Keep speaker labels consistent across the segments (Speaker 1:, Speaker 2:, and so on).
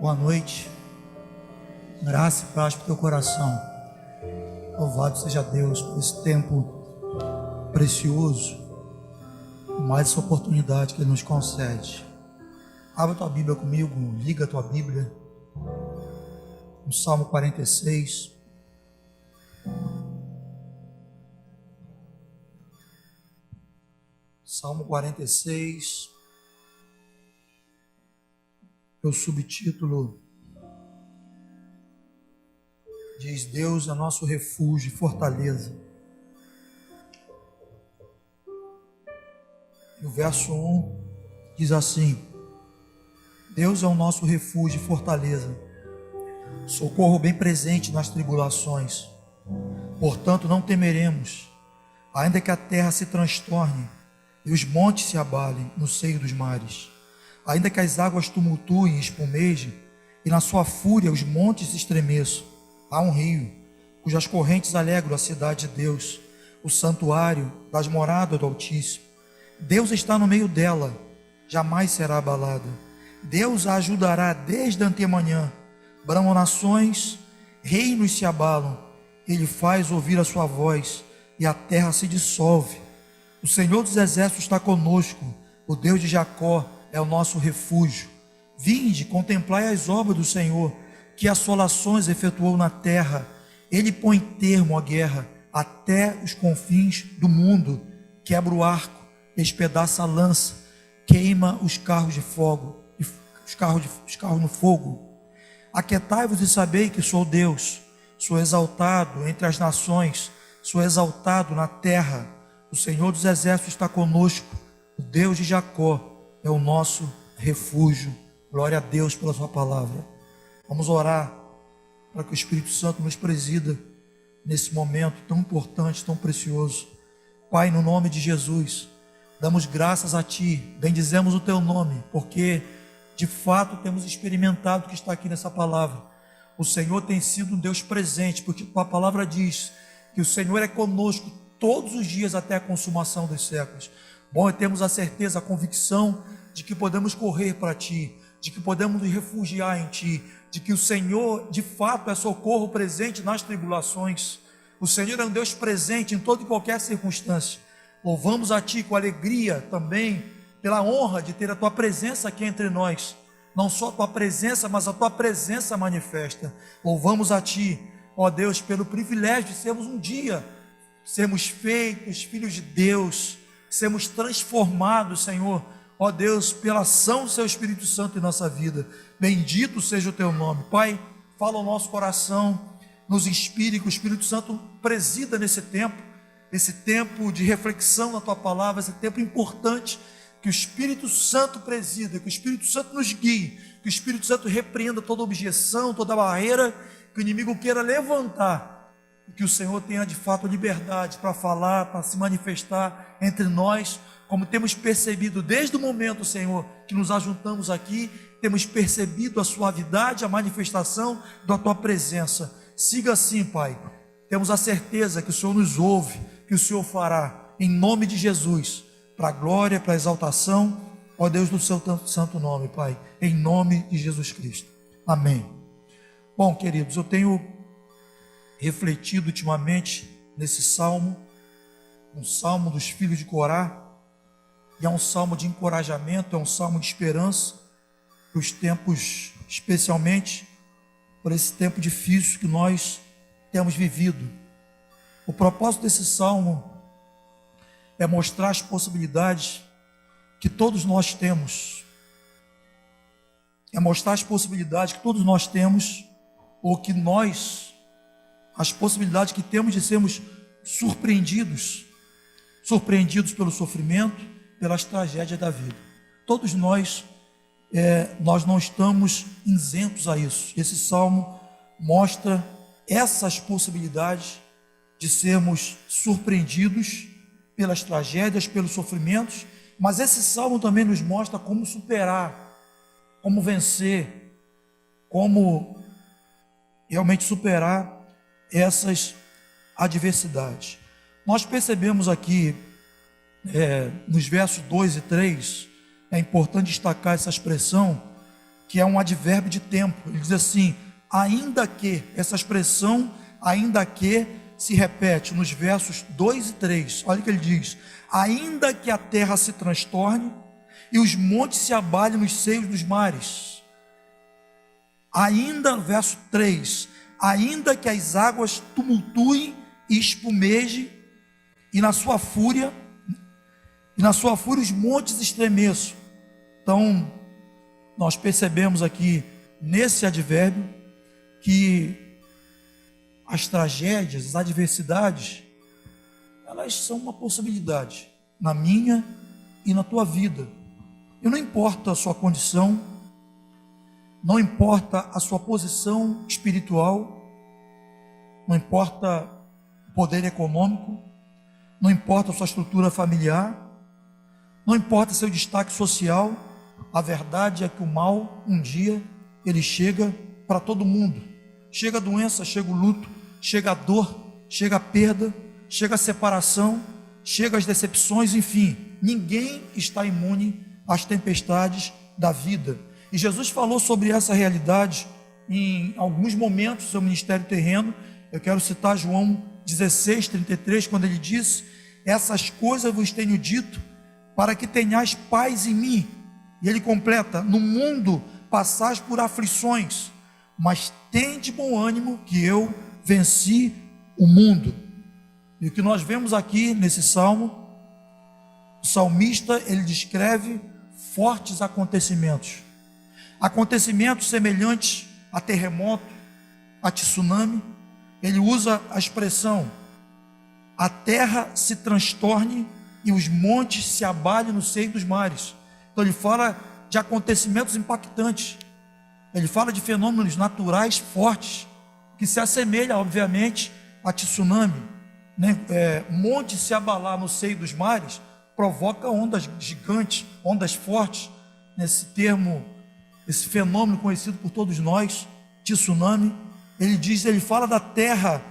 Speaker 1: Boa noite, graça e paz para o teu coração. Louvado seja Deus por esse tempo precioso, mais essa oportunidade que Ele nos concede. Abra tua Bíblia comigo, liga a tua Bíblia no Salmo 46. Salmo 46, o subtítulo diz: Deus é nosso refúgio e fortaleza. E o verso 1 diz assim: Deus é o nosso refúgio e fortaleza, socorro bem presente nas tribulações. Portanto não temeremos, ainda que a terra se transtorne e os montes se abalem no seio dos mares, ainda que as águas tumultuem e espumejem, e na sua fúria os montes se estremeçam. Há um rio, cujas correntes alegram a cidade de Deus, o santuário das moradas do Altíssimo. Deus está no meio dela, jamais será abalada. Deus a ajudará desde a antemanhã. Bramam nações, reinos se abalam. Ele faz ouvir a sua voz, e a terra se dissolve. O Senhor dos exércitos está conosco, o Deus de Jacó é o nosso refúgio. Vinde, contemplai as obras do Senhor, que assolações efetuou na terra. Ele põe termo à guerra até os confins do mundo. Quebra o arco, despedaça a lança, queima os carros de fogo, os carros no fogo. Aquietai-vos e sabei que sou Deus. Sou exaltado entre as nações, sou exaltado na terra. O Senhor dos exércitos está conosco, o Deus de Jacó é o nosso refúgio. Glória a Deus pela sua palavra. Vamos orar para que o Espírito Santo nos presida nesse momento tão importante, tão precioso. Pai, no nome de Jesus, damos graças a Ti, bendizemos o Teu nome, porque de fato temos experimentado o que está aqui nessa palavra. O Senhor tem sido um Deus presente, porque a palavra diz que o Senhor é conosco todos os dias até a consumação dos séculos. Bom é termos a certeza, a convicção de que podemos correr para Ti, de que podemos nos refugiar em Ti, de que o Senhor de fato é socorro presente nas tribulações. O Senhor é um Deus presente em toda e qualquer circunstância. Louvamos a Ti com alegria também pela honra de ter a Tua presença aqui entre nós. Não só a Tua presença, mas a Tua presença manifesta. Louvamos a Ti, ó Deus, pelo privilégio de sermos um dia, sermos feitos filhos de Deus, sermos transformados, Senhor, ó Deus, pela ação do Seu Espírito Santo em nossa vida. Bendito seja o Teu nome. Pai, fala ao nosso coração, nos inspire, que o Espírito Santo presida nesse tempo de reflexão na Tua palavra, esse tempo importante, que o Espírito Santo presida, que o Espírito Santo nos guie, que o Espírito Santo repreenda toda objeção, toda barreira que o inimigo queira levantar, que o Senhor tenha de fato liberdade para falar, para se manifestar entre nós, como temos percebido desde o momento, Senhor, que nos ajuntamos aqui, temos percebido a suavidade, a manifestação da Tua presença. Siga assim, Pai, temos a certeza que o Senhor nos ouve, que o Senhor fará, em nome de Jesus, para a glória, para a exaltação, ó Deus, do Seu santo nome, Pai, em nome de Jesus Cristo, amém. Bom, queridos, eu tenho refletido ultimamente nesse salmo, um salmo dos filhos de Corá, e é um salmo de encorajamento, é um salmo de esperança para os tempos, especialmente por esse tempo difícil que nós temos vivido. O propósito desse salmo é mostrar as possibilidades que todos nós temos, ou que nós, as possibilidades que temos de sermos surpreendidos pelo sofrimento, pelas tragédias da vida. Todos nós não estamos isentos a isso. Esse salmo mostra essas possibilidades de sermos surpreendidos pelas tragédias, pelos sofrimentos, mas esse salmo também nos mostra como superar, como vencer, como realmente superar essas adversidades. Nós percebemos aqui, nos versos 2 e 3, é importante destacar essa expressão, que é um advérbio de tempo. Ele diz assim: ainda que, essa expressão ainda que se repete nos versos 2 e 3. Olha o que ele diz: ainda que a terra se transtorne e os montes se abalem nos seios dos mares. Ainda, verso 3, ainda que as águas tumultuem e espumejem, e na sua fúria os montes estremeçam. Então, nós percebemos aqui nesse advérbio que as tragédias, as adversidades, elas são uma possibilidade na minha e na tua vida. E não importa a sua condição, não importa a sua posição espiritual, não importa o poder econômico, não importa a sua estrutura familiar, não importa seu destaque social. A verdade é que o mal, um dia, ele chega para todo mundo. Chega a doença, chega o luto, chega a dor, chega a perda, chega a separação, chega as decepções, enfim, ninguém está imune às tempestades da vida. E Jesus falou sobre essa realidade em alguns momentos do seu ministério terreno. Eu quero citar João 16:33, quando ele diz: essas coisas vos tenho dito, para que tenhais paz em mim. E ele completa: no mundo passais por aflições, mas tende bom ânimo, que eu venci o mundo. E o que nós vemos aqui nesse salmo, o salmista, ele descreve fortes acontecimentos semelhantes a terremoto, a tsunami. Ele usa a expressão: a terra se transtorne e os montes se abalem no seio dos mares. Então ele fala de acontecimentos impactantes, ele fala de fenômenos naturais fortes, que se assemelha, obviamente, a tsunami, né? Monte se abalar no seio dos mares provoca ondas gigantes, ondas fortes. Nesse termo, esse fenômeno conhecido por todos nós, tsunami, ele fala da terra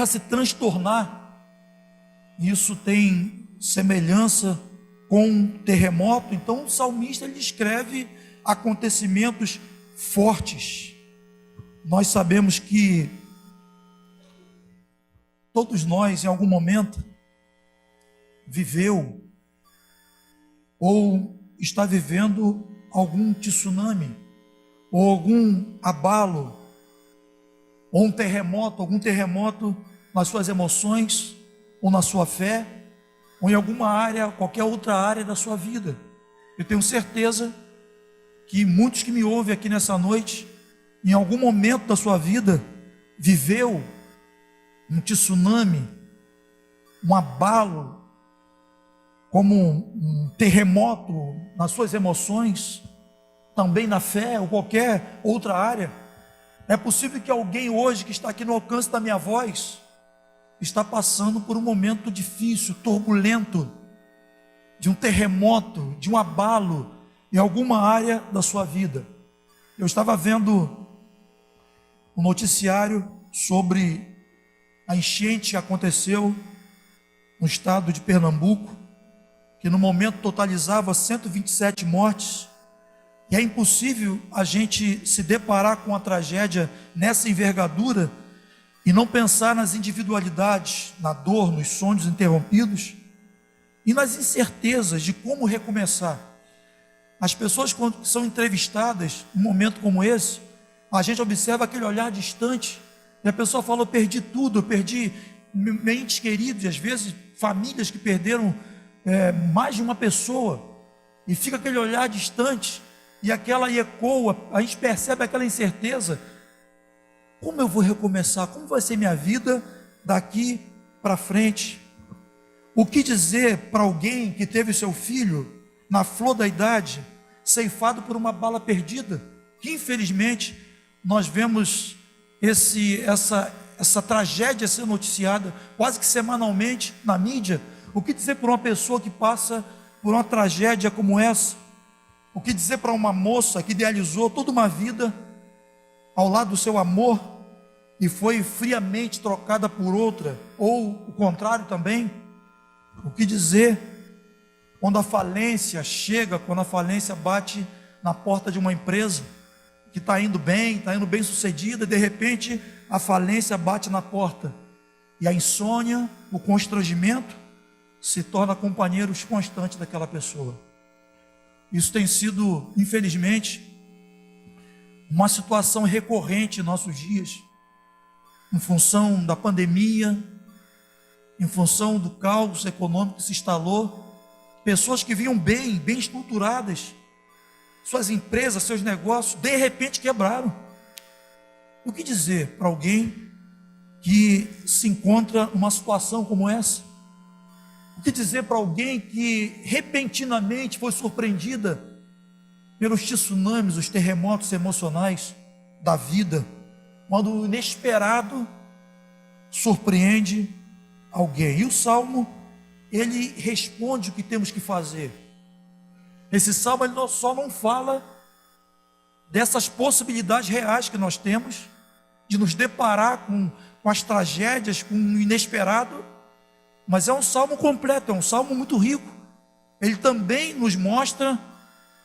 Speaker 1: se transtornar. Isso tem semelhança com um terremoto. Então o salmista, ele descreve acontecimentos fortes. Nós sabemos que todos nós, em algum momento, viveu ou está vivendo algum tsunami, ou algum abalo, ou algum terremoto nas suas emoções, ou na sua fé, ou em alguma área, qualquer outra área da sua vida. Eu tenho certeza que muitos que me ouvem aqui nessa noite, em algum momento da sua vida, viveu um tsunami, um abalo, como um terremoto nas suas emoções, também na fé, ou qualquer outra área. É possível que alguém hoje, que está aqui no alcance da minha voz, está passando por um momento difícil, turbulento, de um terremoto, de um abalo em alguma área da sua vida. Eu estava vendo um noticiário sobre a enchente que aconteceu no estado de Pernambuco, que no momento totalizava 127 mortes. E é impossível a gente se deparar com a tragédia nessa envergadura e não pensar nas individualidades, na dor, nos sonhos interrompidos e nas incertezas de como recomeçar. As pessoas, quando são entrevistadas num momento como esse, a gente observa aquele olhar distante, e a pessoa fala: eu perdi tudo, eu perdi entes queridos, e às vezes famílias que perderam mais de uma pessoa, e fica aquele olhar distante, e aquela ecoa, a gente percebe aquela incerteza: como eu vou recomeçar? Como vai ser minha vida daqui para frente? O que dizer para alguém que teve seu filho na flor da idade, ceifado por uma bala perdida? Que infelizmente nós vemos essa tragédia ser noticiada quase que semanalmente na mídia. O que dizer para uma pessoa que passa por uma tragédia como essa? O que dizer para uma moça que idealizou toda uma vida ao lado do seu amor e foi friamente trocada por outra, ou o contrário também? O que dizer quando a falência chega, quando a falência bate na porta de uma empresa que está indo bem sucedida, e de repente a falência bate na porta, e a insônia, o constrangimento, se torna companheiros constantes daquela pessoa. Isso tem sido, infelizmente, uma situação recorrente em nossos dias, em função da pandemia, em função do caos econômico que se instalou. Pessoas que vinham bem estruturadas, suas empresas, seus negócios, de repente quebraram. O que dizer para alguém que se encontra numa situação como essa? O que dizer para alguém que repentinamente foi surpreendida pelos tsunamis, os terremotos emocionais da vida, quando o inesperado surpreende alguém? E o Salmo, ele responde o que temos que fazer. Esse Salmo ele só não fala dessas possibilidades reais que nós temos de nos deparar com as tragédias, com o inesperado, mas é um Salmo completo, é um Salmo muito rico. Ele também nos mostra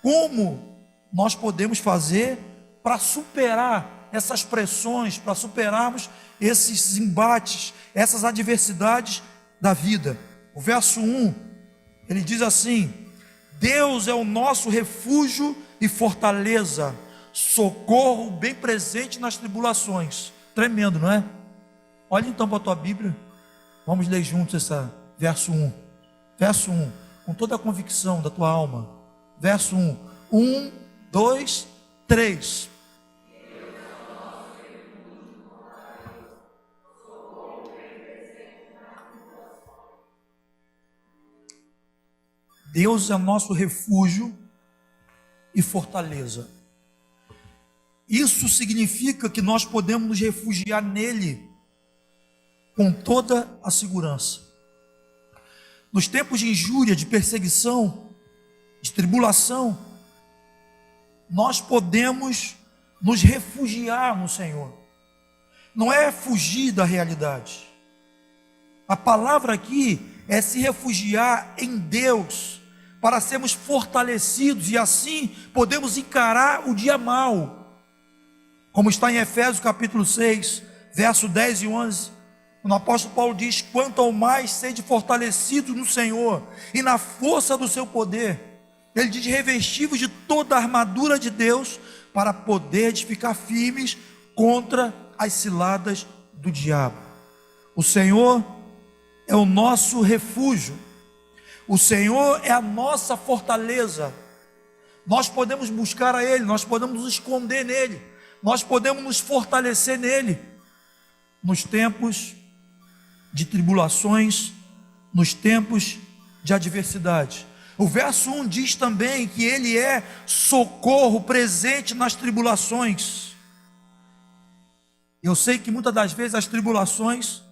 Speaker 1: como nós podemos fazer para superar essas pressões, para superarmos esses embates, essas adversidades da vida. O verso 1, ele diz assim: Deus é o nosso refúgio e fortaleza, socorro bem presente nas tribulações. Tremendo, não é? Olha então para a tua Bíblia, vamos ler juntos esse verso 1. Verso 1, com toda a convicção da tua alma. Verso 1, 1, 2, 3. Deus é nosso refúgio e fortaleza. Isso significa que nós podemos nos refugiar nele com toda a segurança. Nos tempos de injúria, de perseguição, de tribulação, nós podemos nos refugiar no Senhor. Não é fugir da realidade. A palavra aqui é se refugiar em Deus, para sermos fortalecidos e assim podemos encarar o dia mau. Como está em Efésios capítulo 6, verso 10 e 11, o apóstolo Paulo diz: quanto ao mais sede fortalecidos no Senhor e na força do seu poder. Ele diz: revestivos de toda a armadura de Deus, para poder ficar firmes contra as ciladas do diabo. O Senhor é o nosso refúgio, o Senhor é a nossa fortaleza. Nós podemos buscar a Ele, nós podemos nos esconder nele, nós podemos nos fortalecer nele, nos tempos de tribulações, nos tempos de adversidade. O verso 1 diz também que Ele é socorro presente nas tribulações. Eu sei que muitas das vezes as tribulações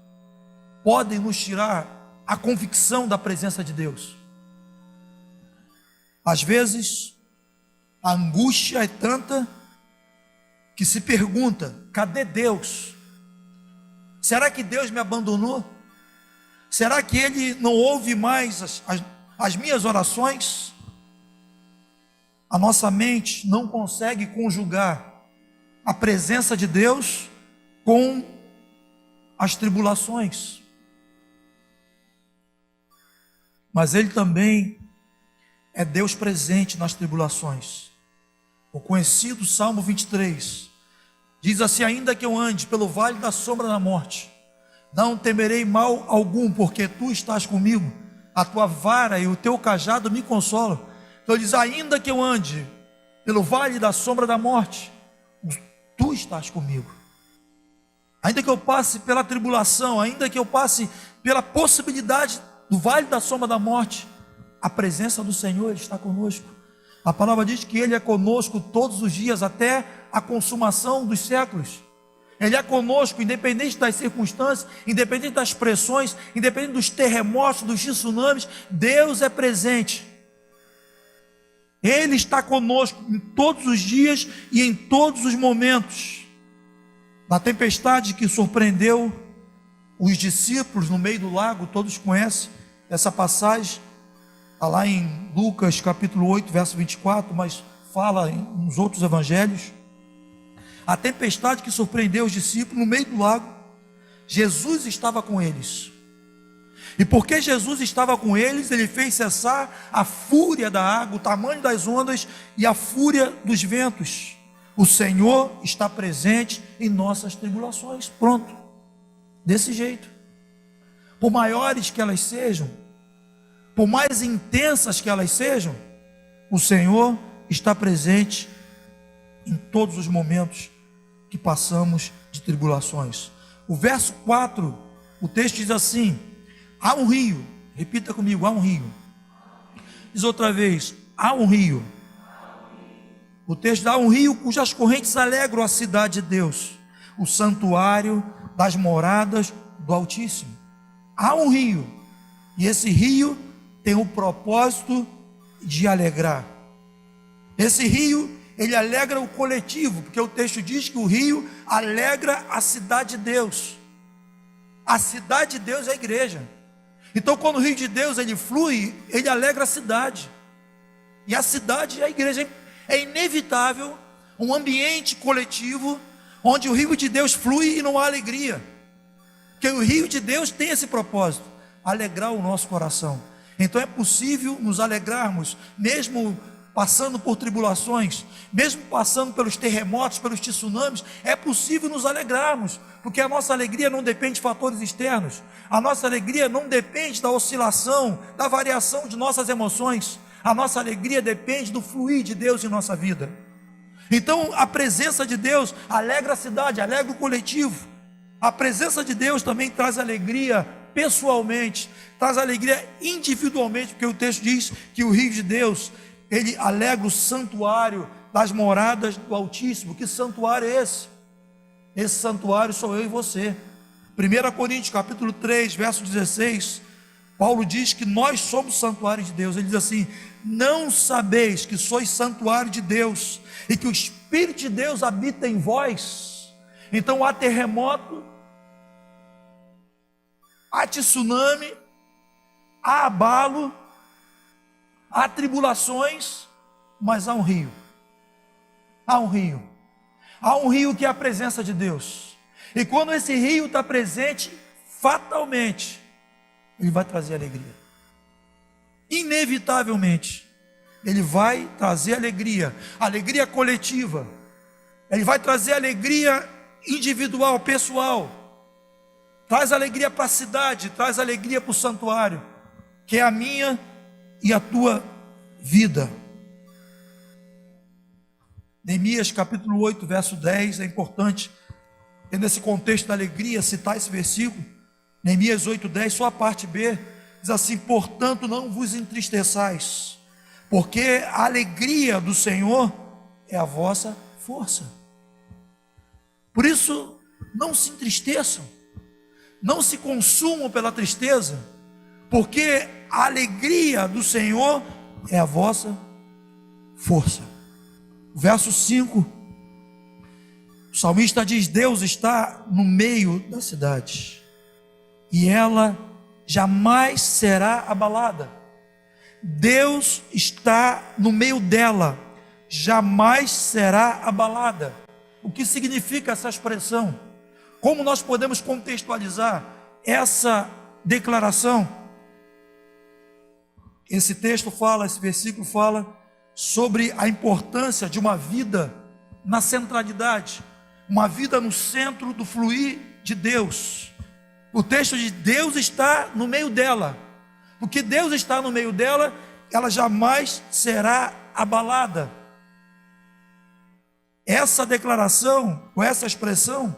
Speaker 1: podem nos tirar a convicção da presença de Deus. Às vezes, a angústia é tanta que se pergunta: cadê Deus? Será que Deus me abandonou? Será que Ele não ouve mais as minhas orações? A nossa mente não consegue conjugar a presença de Deus com as tribulações. Mas Ele também é Deus presente nas tribulações. O conhecido Salmo 23 diz assim: ainda que eu ande pelo vale da sombra da morte, não temerei mal algum, porque Tu estás comigo, a Tua vara e o Teu cajado me consolam. Então ele diz: ainda que eu ande pelo vale da sombra da morte, Tu estás comigo. Ainda que eu passe pela tribulação, ainda que eu passe pela possibilidade do vale da sombra da morte, a presença do Senhor, Ele está conosco. A palavra diz que Ele é conosco todos os dias, até a consumação dos séculos. Ele é conosco, independente das circunstâncias, independente das pressões, independente dos terremotos, dos tsunamis. Deus é presente. Ele está conosco em todos os dias e em todos os momentos. Na tempestade que surpreendeu os discípulos no meio do lago, todos conhecem essa passagem, está lá em Lucas capítulo 8, verso 24, mas fala nos outros evangelhos. A tempestade que surpreendeu os discípulos no meio do lago, Jesus estava com eles. E porque Jesus estava com eles, ele fez cessar a fúria da água, o tamanho das ondas e a fúria dos ventos. O Senhor está presente em nossas tribulações. Pronto. Desse jeito. Por maiores que elas sejam, por mais intensas que elas sejam, o Senhor está presente em todos os momentos que passamos de tribulações. O verso 4, o texto diz assim: há um rio, repita comigo, há um rio. Diz outra vez, há um rio. O texto dá um rio cujas correntes alegram a cidade de Deus, o santuário das moradas do Altíssimo. Há um rio, e esse rio tem o propósito de alegrar. Esse rio, ele alegra o coletivo, porque o texto diz que o rio alegra a cidade de Deus. A cidade de Deus é a igreja. Então, quando o rio de Deus ele flui, ele alegra a cidade. E a cidade é a igreja. É inevitável um ambiente coletivo onde o rio de Deus flui e não há alegria. Porque o rio de Deus tem esse propósito, alegrar o nosso coração. Então é possível nos alegrarmos, mesmo passando por tribulações, mesmo passando pelos terremotos, pelos tsunamis, é possível nos alegrarmos, porque a nossa alegria não depende de fatores externos, a nossa alegria não depende da oscilação, da variação de nossas emoções, a nossa alegria depende do fluir de Deus em nossa vida. Então a presença de Deus alegra a cidade, alegra o coletivo. A presença de Deus também traz alegria pessoalmente, traz alegria individualmente, porque o texto diz que o rio de Deus, ele alegra o santuário das moradas do Altíssimo. Que santuário é esse? Esse santuário sou eu e você. 1 Coríntios capítulo 3, verso 16, Paulo diz que nós somos santuário de Deus. Ele diz assim: não sabeis que sois santuário de Deus, e que o Espírito de Deus habita em vós? Então há terremoto, há tsunami, há abalo, há tribulações, mas há um rio. Há um rio. Há um rio que é a presença de Deus. E quando esse rio está presente, fatalmente, ele vai trazer alegria. Inevitavelmente, ele vai trazer alegria. Alegria coletiva. Ele vai trazer alegria individual, pessoal. Traz alegria para a cidade, traz alegria para o santuário, que é a minha e a tua vida. Neemias capítulo 8, verso 10, é importante, nesse contexto da alegria, citar esse versículo. Neemias 8, 10, só a parte B, diz assim: portanto não vos entristeçais, porque a alegria do Senhor é a vossa força. Por isso, não se entristeçam, não se consumam pela tristeza, porque a alegria do Senhor é a vossa força. Verso 5, o salmista diz: Deus está no meio da cidade, e ela jamais será abalada. Deus está no meio dela, jamais será abalada. O que significa essa expressão? Como nós podemos contextualizar essa declaração? Esse texto fala, esse versículo fala sobre a importância de uma vida na centralidade, uma vida no centro do fluir de Deus. O texto diz: Deus está no meio dela, porque Deus está no meio dela, ela jamais será abalada. Essa declaração, ou essa expressão,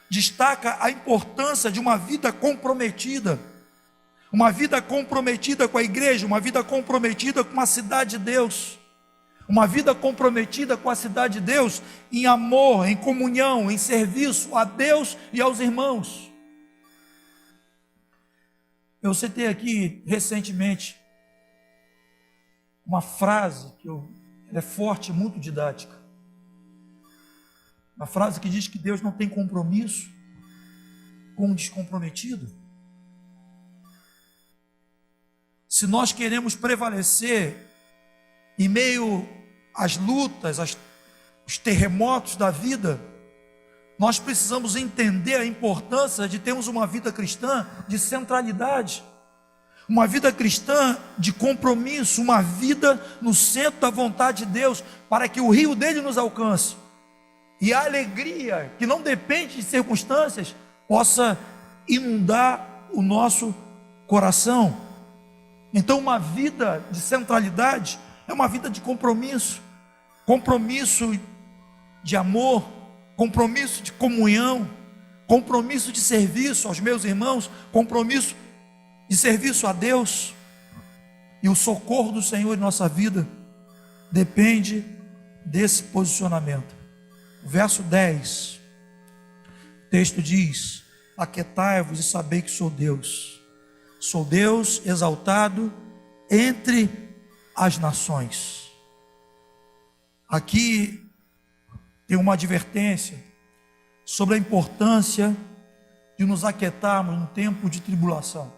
Speaker 1: destaca a importância de uma vida comprometida, uma vida comprometida com a igreja, uma vida comprometida com a cidade de Deus, uma vida comprometida com a cidade de Deus, em amor, em comunhão, em serviço a Deus e aos irmãos. Eu citei aqui recentemente uma frase que ela é forte, muito didática. Uma frase que diz que Deus não tem compromisso com o descomprometido. Se nós queremos prevalecer em meio as lutas, os terremotos da vida, nós precisamos entender a importância de termos uma vida cristã de centralidade, uma vida cristã de compromisso, uma vida no centro da vontade de Deus, para que o rio dele nos alcance, e a alegria, que não depende de circunstâncias, possa inundar o nosso coração. Então, uma vida de centralidade é uma vida de compromisso, compromisso de amor, compromisso de comunhão, compromisso de serviço aos meus irmãos, compromisso de serviço a Deus. E o socorro do Senhor em nossa vida depende desse posicionamento. O verso 10, o texto diz: aquietai-vos e sabei que sou Deus exaltado entre as nações. Aqui tem uma advertência sobre a importância de nos aquietarmos no tempo de tribulação.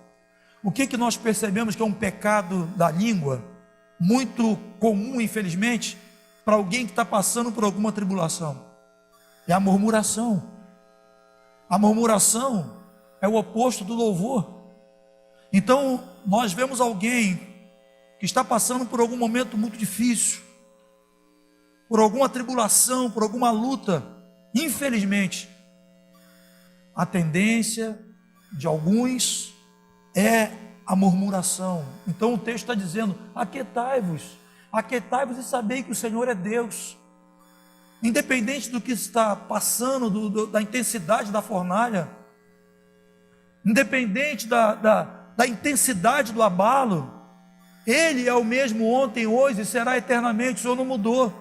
Speaker 1: O que nós percebemos que é um pecado da língua, muito comum, infelizmente, para alguém que está passando por alguma tribulação? É a murmuração. A murmuração é o oposto do louvor. Então, nós vemos alguém que está passando por algum momento muito difícil, por alguma tribulação, por alguma luta. Infelizmente, a tendência de alguns é a murmuração. Então o texto está dizendo: aquietai-vos e sabei que o Senhor é Deus. Independente do que está passando, da intensidade da fornalha, independente da intensidade do abalo, Ele é o mesmo ontem, hoje e será eternamente. O Senhor não mudou,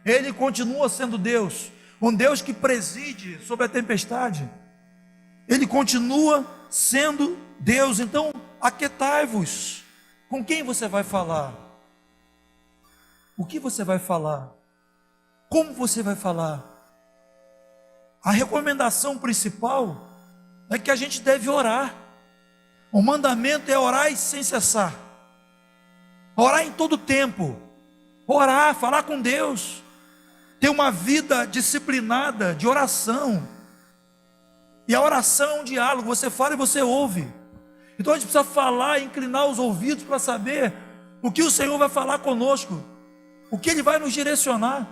Speaker 1: Ele continua sendo Deus, um Deus que preside sobre a tempestade. Ele continua sendo Deus. Então, aquietai-vos. Com quem você vai falar? O que você vai falar? Como você vai falar? A recomendação principal é que a gente deve orar. O mandamento é orar sem cessar, orar em todo tempo, orar, falar com Deus, ter uma vida disciplinada de oração. E a oração é um diálogo, você fala e você ouve. Então a gente precisa falar, inclinar os ouvidos para saber o que o Senhor vai falar conosco, o que Ele vai nos direcionar.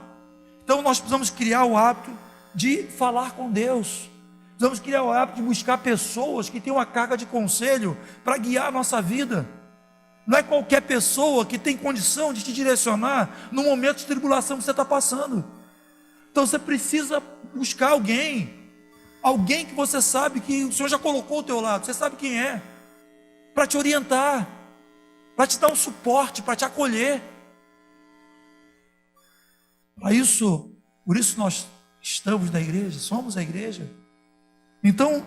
Speaker 1: Então nós precisamos criar o hábito de falar com Deus, precisamos criar o hábito de buscar pessoas que têm uma carga de conselho para guiar a nossa vida. Não é qualquer pessoa que tem condição de te direcionar no momento de tribulação que você está passando. Então você precisa buscar alguém que você sabe que o Senhor já colocou ao teu lado, você sabe quem é, para te orientar, para te dar um suporte, para te acolher. Por isso nós estamos na igreja, somos a igreja. Então,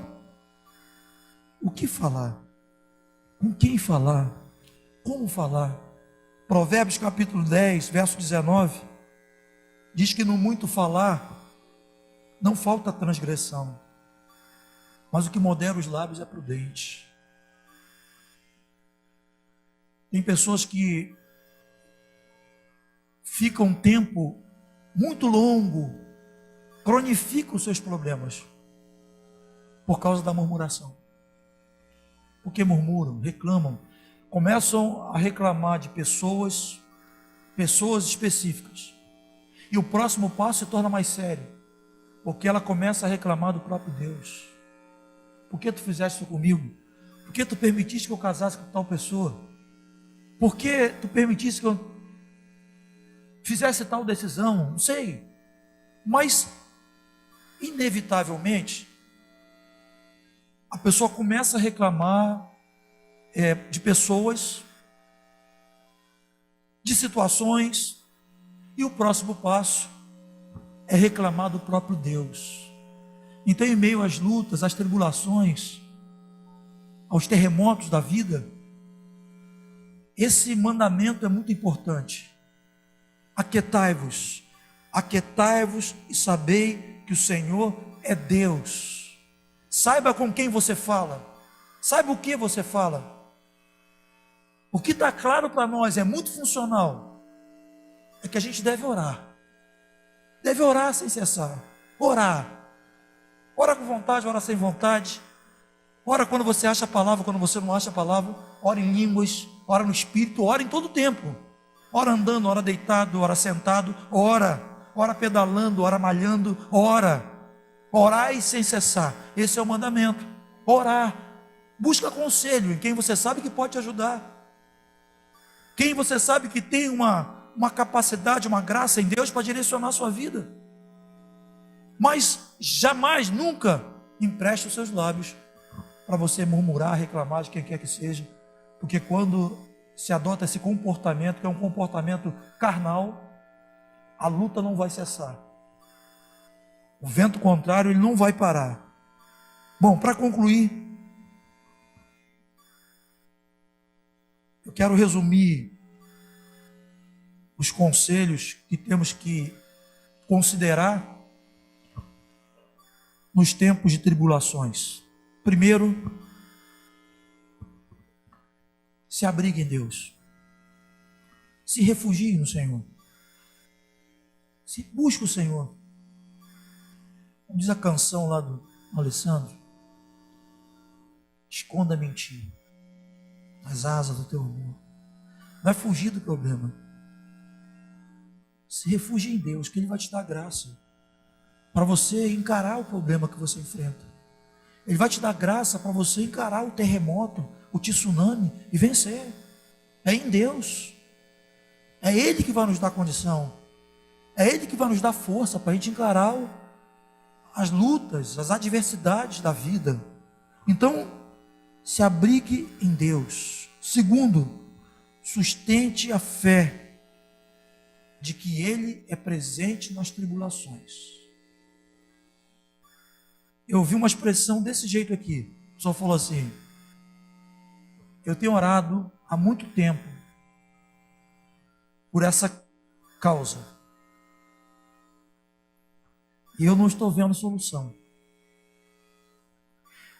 Speaker 1: o que falar? Com quem falar? Como falar? Provérbios capítulo 10, verso 19, diz que no muito falar não falta transgressão, mas o que modera os lábios é prudente. Tem pessoas que ficam um tempo muito longo, cronificam os seus problemas por causa da murmuração. Porque murmuram, reclamam, começam a reclamar de pessoas específicas. E o próximo passo se torna mais sério, porque ela começa a reclamar do próprio Deus. Por que tu fizeste isso comigo? Por que tu permitiste que eu casasse com tal pessoa? Por que tu permitiste que eu fizesse tal decisão? Não sei. Mas, inevitavelmente, a pessoa começa a reclamar de pessoas, de situações, e o próximo passo é reclamar do próprio Deus. Então, em meio às lutas, às tribulações, aos terremotos da vida, esse mandamento é muito importante. Aquietai-vos e sabei que o Senhor é Deus. Saiba com quem você fala, saiba o que você fala. O que está claro para nós é muito funcional. é que a gente deve orar. Deve orar sem cessar. Orar. Ora com vontade, ora sem vontade. Ora quando você acha a palavra, quando você não acha a palavra. Ora em línguas, ora no Espírito, ora em todo o tempo. Ora andando, ora deitado, ora sentado, ora. Ora pedalando, ora malhando, ora. Orai sem cessar. Esse é o mandamento. Orar. Busca conselho em quem você sabe que pode te ajudar. Quem você sabe que tem uma capacidade, uma graça em Deus para direcionar a sua vida. Mas jamais, nunca empreste os seus lábios para você murmurar, reclamar de quem quer que seja. Porque quando se adota esse comportamento, que é um comportamento carnal, a luta não vai cessar. O vento contrário, ele não vai parar. Bom, para concluir, eu quero resumir os conselhos que temos que considerar nos tempos de tribulações. Primeiro, se abrigue em Deus. Se refugie no Senhor. Se busque o Senhor. Como diz a canção lá do Alessandro, esconda-me em ti, nas asas do teu amor. Vai fugir do problema. Se refugie em Deus, que Ele vai te dar graça para você encarar o problema que você enfrenta. Ele vai te dar graça para você encarar o terremoto, o tsunami e vencer. É em Deus. É Ele que vai nos dar condição. É Ele que vai nos dar força para a gente encarar as lutas, as adversidades da vida. Então, se abrigue em Deus. Segundo, sustente a fé de que Ele é presente nas tribulações. Eu ouvi uma expressão desse jeito aqui. O pessoal falou assim: eu tenho orado há muito tempo por essa causa e eu não estou vendo solução.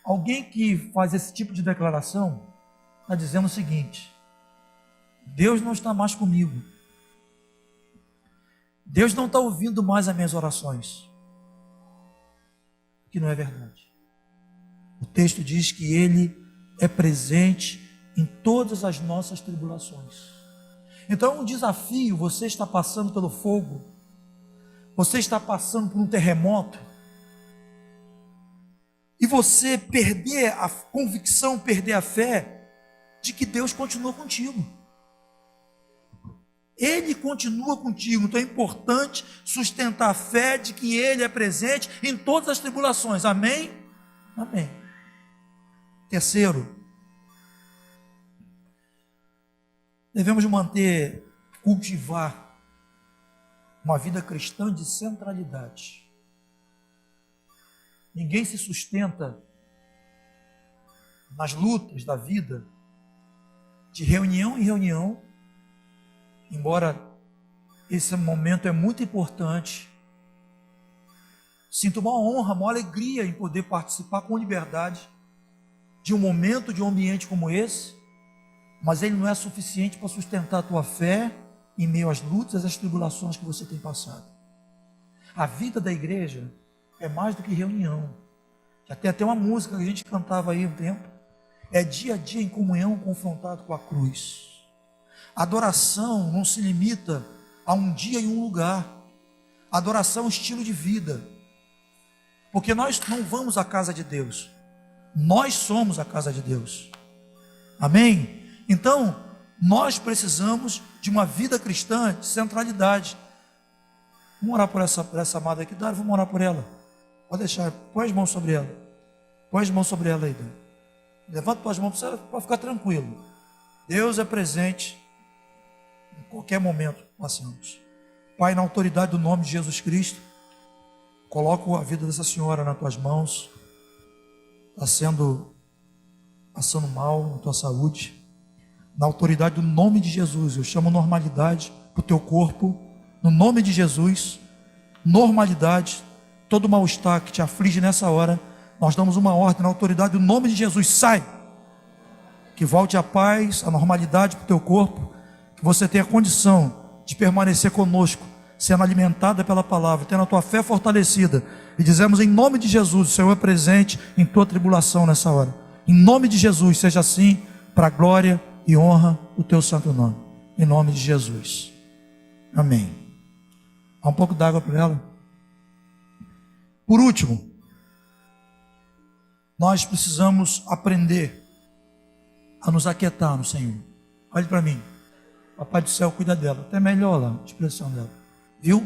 Speaker 1: Alguém que faz esse tipo de declaração está dizendo o seguinte: Deus não está mais comigo. Deus não está ouvindo mais as minhas orações. Que não é verdade. O texto diz que Ele é presente em todas as nossas tribulações. Então é um desafio. Você está passando pelo fogo, você está passando por um terremoto, e você perder a convicção, perder a fé de que Deus continua contigo. Ele continua contigo. Então é importante sustentar a fé de que Ele é presente em todas as tribulações. Amém? Amém. Terceiro, devemos cultivar uma vida cristã de centralidade. Ninguém se sustenta nas lutas da vida de reunião em reunião, embora esse momento é muito importante. Sinto uma honra, uma alegria em poder participar com liberdade de um momento, de um ambiente como esse, mas ele não é suficiente para sustentar a tua fé em meio às lutas, às tribulações que você tem passado. A vida da igreja é mais do que reunião. Já tem até uma música que a gente cantava aí um tempo. É dia a dia em comunhão, confrontado com a cruz. Adoração não se limita a um dia e um lugar. Adoração é um estilo de vida. Porque nós não vamos à casa de Deus, nós somos a casa de Deus. Amém? Então, nós precisamos de uma vida cristã de centralidade. Vamos orar por essa amada aqui, Dário, vamos orar por ela. Pode deixar, põe as mãos sobre ela. Põe as mãos sobre ela aí, Dário. Levanta as mãos para ficar tranquilo. Deus é presente em qualquer momento que passamos. Pai, na autoridade do nome de Jesus Cristo, coloco a vida dessa senhora nas tuas mãos. Está passando mal na tua saúde. Na autoridade do nome de Jesus, eu chamo normalidade para o teu corpo. No nome de Jesus, normalidade, todo mal-estar que te aflige nessa hora, nós damos uma ordem na autoridade do nome de Jesus: sai! Que volte a paz, a normalidade para o teu corpo, que você tenha condição de permanecer conosco, sendo alimentada pela palavra, tendo a tua fé fortalecida. E dizemos em nome de Jesus: o Senhor é presente em tua tribulação nessa hora. Em nome de Jesus, seja assim, para a glória e honra do teu santo nome. Em nome de Jesus. Amém. Dá um pouco d'água para ela. Por último, nós precisamos aprender a nos aquietar no Senhor. Olhe para mim. Papai do céu cuida dela. Até melhor lá a expressão dela. Viu?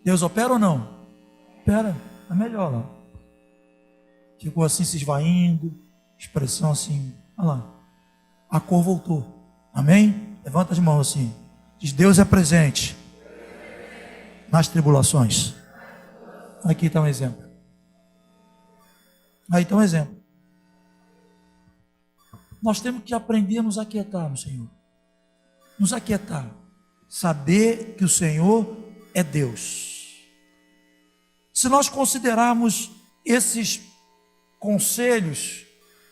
Speaker 1: Deus opera ou não? Opera. É melhor lá. Ficou assim se esvaindo. Expressão assim. Olha lá. A cor voltou. Amém? Levanta as mãos assim. Diz: Deus é presente nas tribulações. Aqui está um exemplo. Aí está um exemplo. Nós temos que aprender a nos aquietar no Senhor. Nos aquietar. Saber que o Senhor é Deus. Se nós considerarmos esses conselhos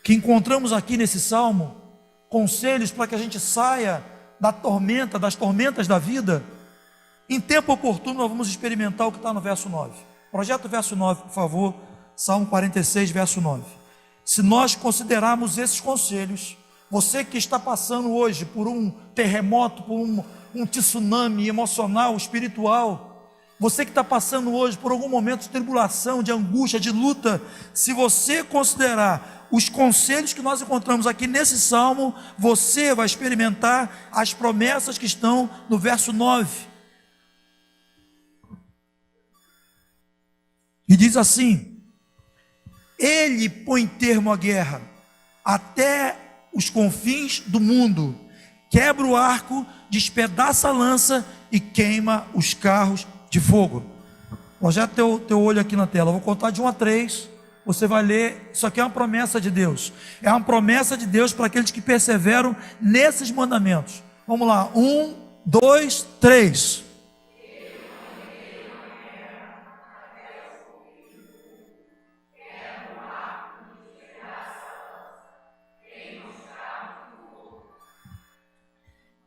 Speaker 1: que encontramos aqui nesse salmo, conselhos para que a gente saia da tormenta, das tormentas da vida, em tempo oportuno nós vamos experimentar o que está no verso 9. Projeta o verso 9, por favor. Salmo 46, verso 9. Se nós considerarmos esses conselhos, você que está passando hoje por um terremoto, por um tsunami emocional, espiritual, você que está passando hoje por algum momento de tribulação, de angústia, de luta, se você considerar os conselhos que nós encontramos aqui nesse salmo, você vai experimentar as promessas que estão no verso 9. E diz assim: Ele põe termo à guerra até os confins do mundo, quebra o arco, despedaça a lança e queima os carros de fogo. Projeta teu olho aqui na tela. Eu vou contar de 1 a 3. Você vai ler. Isso aqui é uma promessa de Deus. É uma promessa de Deus para aqueles que perseveram nesses mandamentos. Vamos lá. 1, 2, 3.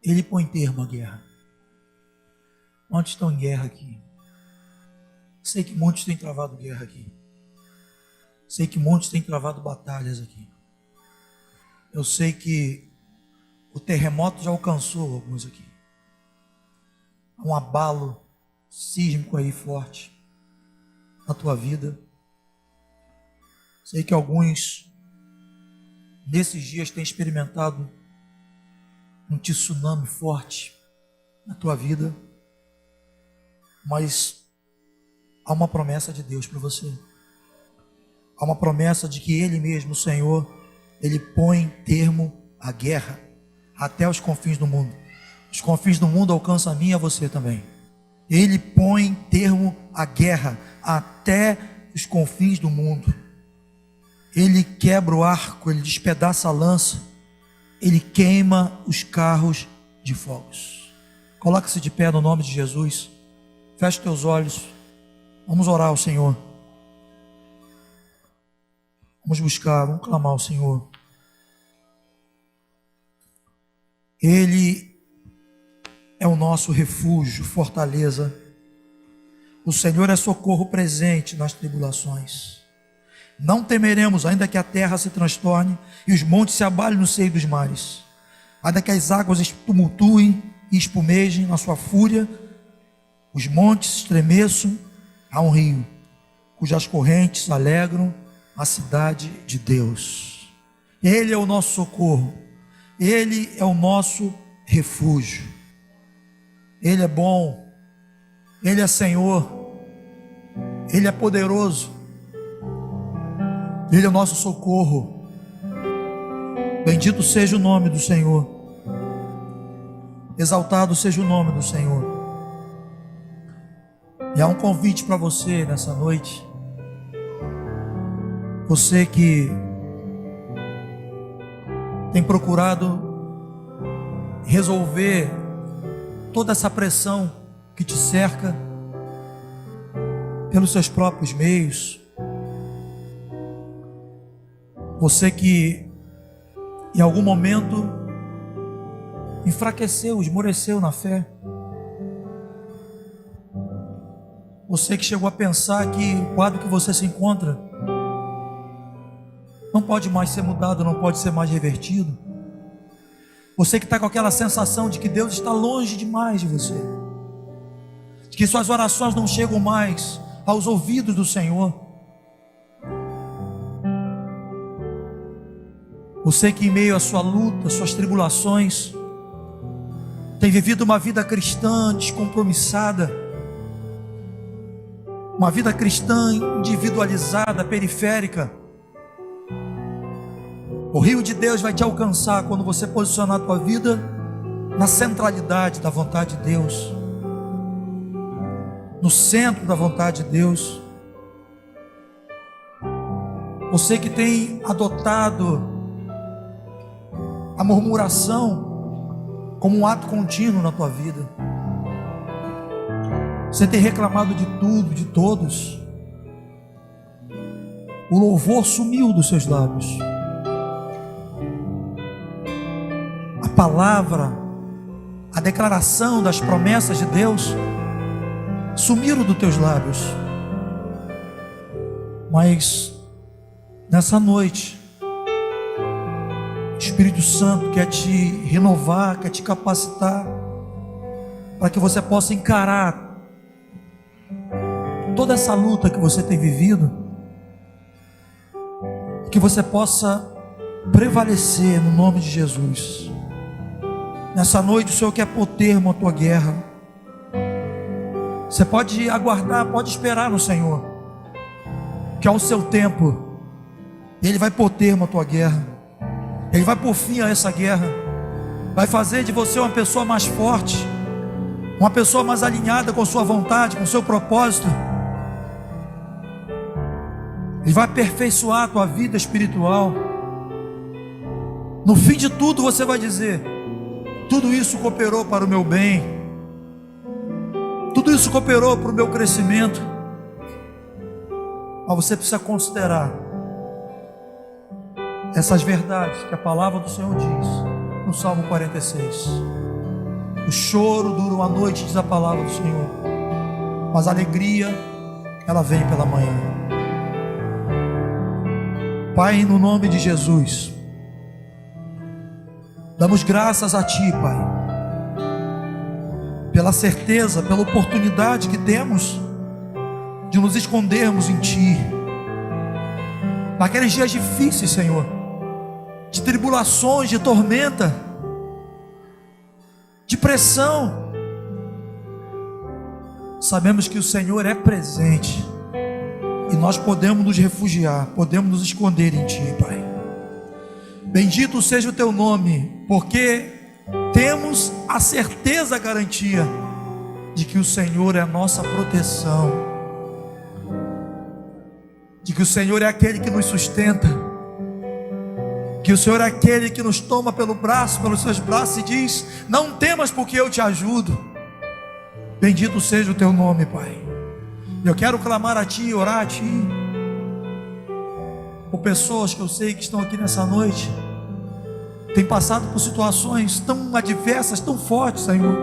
Speaker 1: Ele põe termo à guerra. Quantos estão em guerra aqui? Sei que muitos têm travado guerra aqui. Sei que muitos têm travado batalhas aqui. Eu sei que o terremoto já alcançou alguns aqui. Há um abalo sísmico aí forte na tua vida. Sei que alguns nesses dias têm experimentado um tsunami forte na tua vida, mas há uma promessa de Deus para você. Há uma promessa de que Ele mesmo, o Senhor, Ele põe termo à guerra até os confins do mundo. Os confins do mundo alcançam a mim e a você também. Ele põe termo à guerra até os confins do mundo. Ele quebra o arco, Ele despedaça a lança, Ele queima os carros de fogos. Coloque-se de pé no nome de Jesus. Feche teus olhos. Vamos orar ao Senhor. Vamos buscar, vamos clamar ao Senhor. Ele é o nosso refúgio, fortaleza. O Senhor é socorro presente nas tribulações. Não temeremos, ainda que a terra se transtorne e os montes se abalem no seio dos mares, ainda que as águas tumultuem e espumejem na sua fúria, os montes estremeçam. Há um rio cujas correntes alegram a cidade de Deus. Ele é o nosso socorro, Ele é o nosso refúgio. Ele é bom, Ele é Senhor, Ele é poderoso, Ele é o nosso socorro. Bendito seja o nome do Senhor, exaltado seja o nome do Senhor. E há um convite para você nessa noite. Você que tem procurado resolver toda essa pressão que te cerca pelos seus próprios meios. Você que em algum momento enfraqueceu, esmoreceu na fé. Você que chegou a pensar que o quadro que você se encontra não pode mais ser mudado, não pode ser mais revertido. Você que está com aquela sensação de que Deus está longe demais de você, de que suas orações não chegam mais aos ouvidos do Senhor. Você que em meio à sua luta, suas tribulações, tem vivido uma vida cristã descompromissada, uma vida cristã individualizada, periférica. O rio de Deus vai te alcançar quando você posicionar a tua vida na centralidade da vontade de Deus, no centro da vontade de Deus. Você que tem adotado a murmuração como um ato contínuo na tua vida, você tem reclamado de tudo, de todos, o louvor sumiu dos seus lábios, a palavra, a declaração das promessas de Deus sumiram dos teus lábios. Mas nessa noite o Espírito Santo quer te renovar, quer te capacitar para que você possa encarar toda essa luta que você tem vivido, que você possa prevalecer no nome de Jesus. Nessa noite o Senhor quer pôr termo à tua guerra. Você pode aguardar, pode esperar no Senhor, que ao seu tempo Ele vai pôr termo à tua guerra. Ele vai pôr fim a essa guerra, vai fazer de você uma pessoa mais forte, uma pessoa mais alinhada com sua vontade, com seu propósito. Ele vai aperfeiçoar a tua vida espiritual. No fim de tudo você vai dizer: tudo isso cooperou para o meu bem, tudo isso cooperou para o meu crescimento. Mas você precisa considerar essas verdades que a palavra do Senhor diz no Salmo 46. O choro dura uma noite, diz a palavra do Senhor, mas a alegria, ela vem pela manhã. Pai, no nome de Jesus, damos graças a Ti, Pai, pela certeza, pela oportunidade que temos de nos escondermos em Ti, naqueles dias difíceis, Senhor, de tribulações, de tormenta, de pressão. Sabemos que o Senhor é presente e nós podemos nos refugiar, podemos nos esconder em Ti, Pai. Bendito seja o Teu nome, porque temos a certeza, a garantia de que o Senhor é a nossa proteção, de que o Senhor é aquele que nos sustenta, que o Senhor é aquele que nos toma pelo braço, pelos seus braços e diz: não temas, porque eu te ajudo. Bendito seja o Teu nome, Pai. Eu quero clamar a Ti, orar a Ti por pessoas que eu sei que estão aqui nessa noite, têm passado por situações tão adversas, tão fortes, Senhor,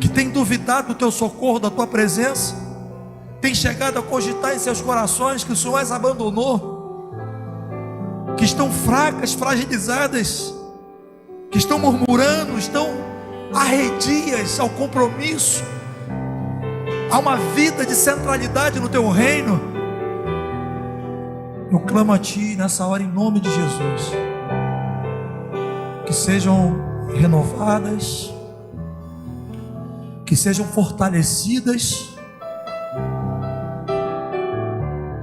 Speaker 1: que têm duvidado do Teu socorro, da Tua presença, têm chegado a cogitar em seus corações que o Senhor as abandonou, que estão fracas, fragilizadas, que estão murmurando, estão arredias ao compromisso, a uma vida de centralidade no Teu reino. Eu clamo a Ti nessa hora em nome de Jesus, que sejam renovadas, que sejam fortalecidas,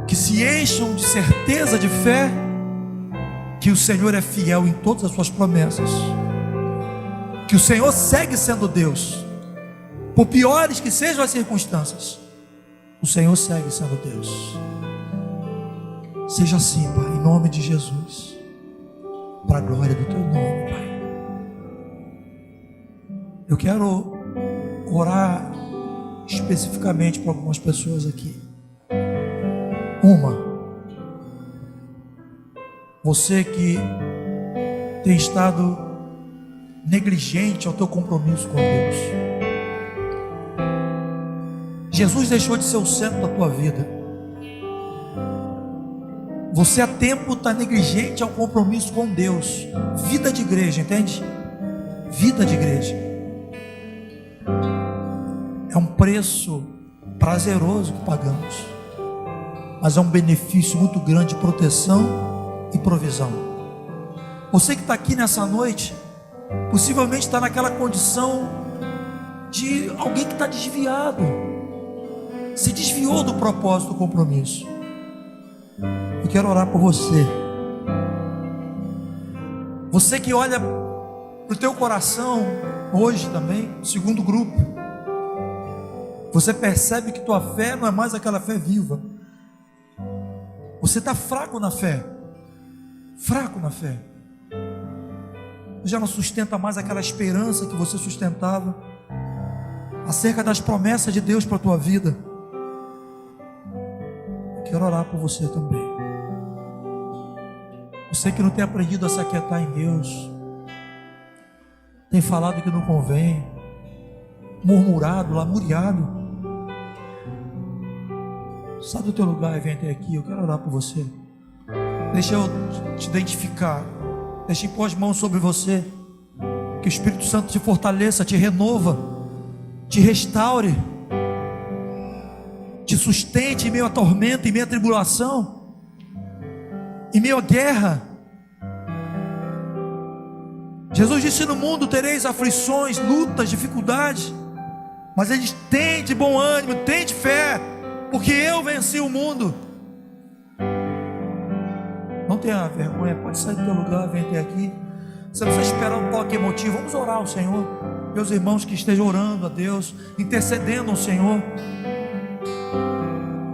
Speaker 1: que se encham de certeza, de fé, que o Senhor é fiel em todas as suas promessas, que o Senhor segue sendo Deus, por piores que sejam as circunstâncias, o Senhor segue sendo Deus. Seja assim, Pai, em nome de Jesus, para a glória do Teu nome, Pai. Eu quero orar especificamente para algumas pessoas aqui. Você que tem estado negligente ao teu compromisso com Deus, Jesus deixou de ser o centro da tua vida. Você há tempo está negligente ao compromisso com Deus. Vida de igreja, entende? Vida de igreja é um preço prazeroso que pagamos, mas é um benefício muito grande de proteção e provisão. Você que está aqui nessa noite, possivelmente está naquela condição de alguém que está desviado, se desviou do propósito do compromisso. Eu quero orar por você. Você que olha para o teu coração hoje também, segundo grupo, você percebe que tua fé não é mais aquela fé viva. Você está fraco na fé. Fraco na fé. Já não sustenta mais aquela esperança que você sustentava acerca das promessas de Deus para a tua vida. Eu quero orar por você também. Você que não tem aprendido a se aquietar em Deus, tem falado que não convém, murmurado, lamuriado. Sai do teu lugar e vem até aqui. Eu quero orar por você. Deixa eu te identificar. Deixa eu impor as mãos sobre você. Que o Espírito Santo te fortaleça, te renova, te restaure, te sustente em meio à tormenta, em meio à tribulação, em meio à guerra. Jesus disse: no mundo tereis aflições, lutas, dificuldades, mas ele diz: tem de bom ânimo, tem de fé, porque eu venci o mundo. Não tenha vergonha, pode sair do teu lugar, vem até aqui. Você não precisa esperar um toque emotivo. Vamos orar ao Senhor. Meus irmãos que estejam orando a Deus, intercedendo ao Senhor.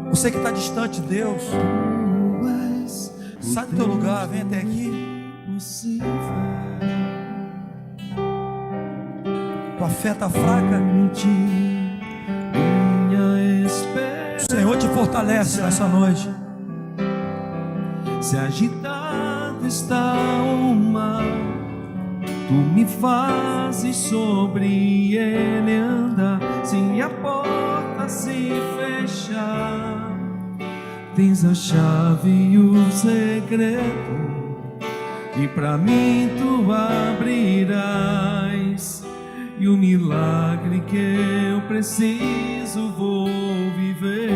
Speaker 1: Você que está distante de Deus, sai do teu lugar, vem até aqui. Tua fé está fraca. O Senhor te fortalece nessa noite.
Speaker 2: Se agitado está o mar, tu me fazes sobre ele andar. Se a porta se fechar, tens a chave e o segredo, e para mim tu abrirás. E o milagre que eu preciso vou viver.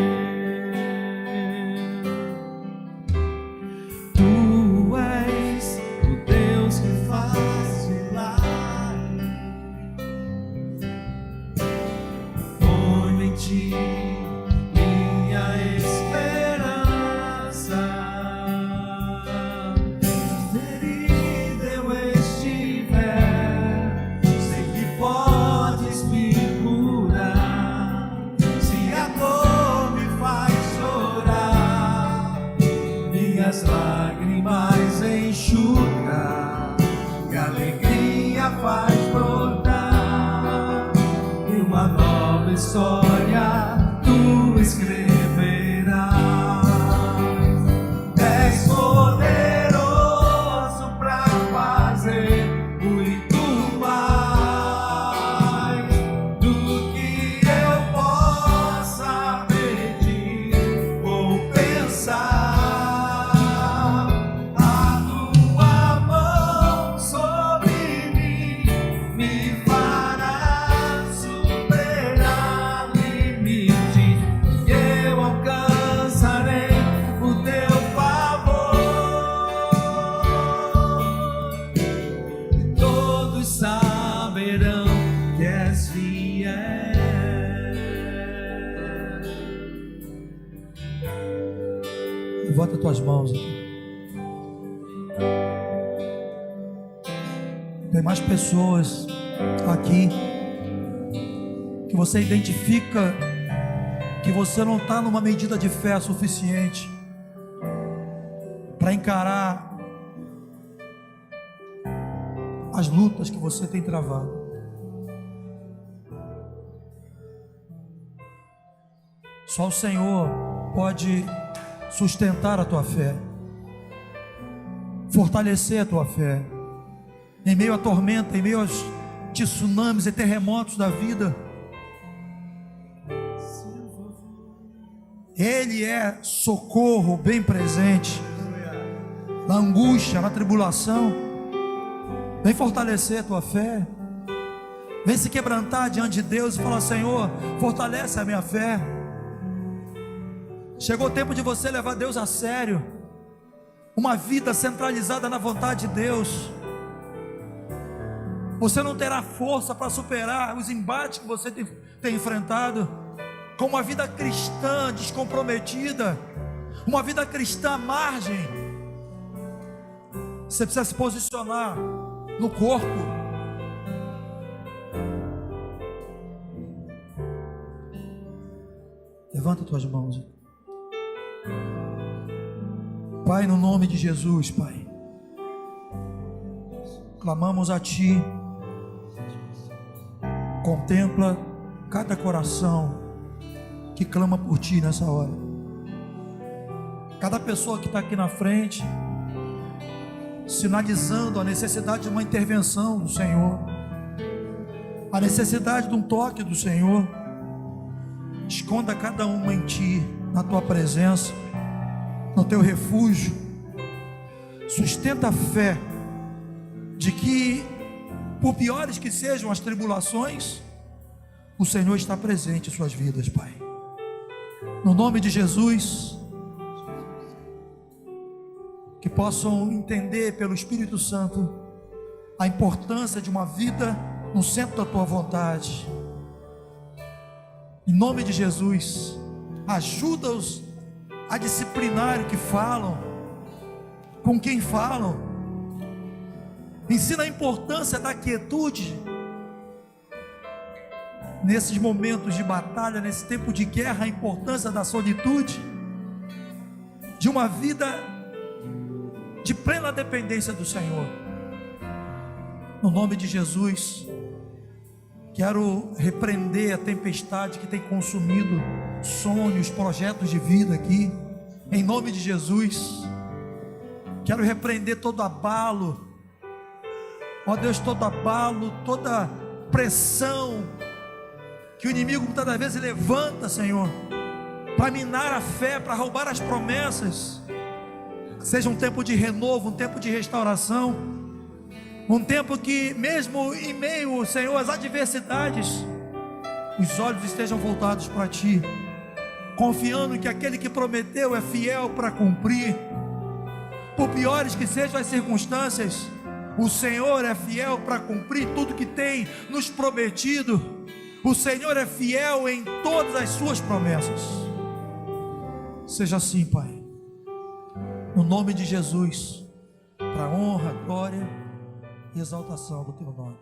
Speaker 2: História tu escreverás. És poderoso para fazer muito mais do que eu possa pedir ou pensar. A tua mão sobre mim me fará superar limite, e eu alcançarei o teu favor, e todos saberão que és fiel.
Speaker 1: Levanta as tuas mãos aqui. Tem mais pessoas aqui que você identifica que você não está numa medida de fé suficiente para encarar as lutas que você tem travado. Só o Senhor pode sustentar a tua fé, fortalecer a tua fé em meio à tormenta, em meio aos tsunamis e terremotos da vida. Ele é socorro bem presente na angústia, na tribulação. Vem fortalecer a tua fé. Vem se quebrantar diante de Deus e falar: Senhor, fortalece a minha fé. Chegou o tempo de você levar Deus a sério. Uma vida centralizada na vontade de Deus. Você não terá força para superar os embates que você tem enfrentado. Com uma vida cristã descomprometida, uma vida cristã à margem. Você precisa se posicionar no corpo. Levanta tuas mãos. Pai, no nome de Jesus, Pai, clamamos a Ti. Contempla cada coração que clama por Ti nessa hora. Cada pessoa que está aqui na frente, sinalizando a necessidade de uma intervenção do Senhor, a necessidade de um toque do Senhor. Esconda cada uma em Ti, na Tua presença, no Teu refúgio. Sustenta a fé de que, por piores que sejam as tribulações, o Senhor está presente em suas vidas, Pai. No nome de Jesus, que possam entender pelo Espírito Santo a importância de uma vida no centro da Tua vontade. Em nome de Jesus, ajuda-os a disciplinar o que falam, com quem falam. Ensina a importância da quietude nesses momentos de batalha, nesse tempo de guerra, a importância da solitude, de uma vida de plena dependência do Senhor. No nome de Jesus, quero repreender a tempestade que tem consumido sonhos, projetos de vida aqui, em nome de Jesus. Quero repreender todo abalo, ó Deus, todo abalo, toda pressão que o inimigo muitas das vezes levanta, Senhor, para minar a fé, para roubar as promessas. Seja um tempo de renovo, um tempo de restauração, um tempo que mesmo em meio, Senhor, às adversidades, os olhos estejam voltados para Ti, confiando que aquele que prometeu é fiel para cumprir. Por piores que sejam as circunstâncias, o Senhor é fiel para cumprir tudo que tem nos prometido. O Senhor é fiel em todas as suas promessas. Seja assim, Pai, no nome de Jesus, para a honra, glória e exaltação do Teu nome.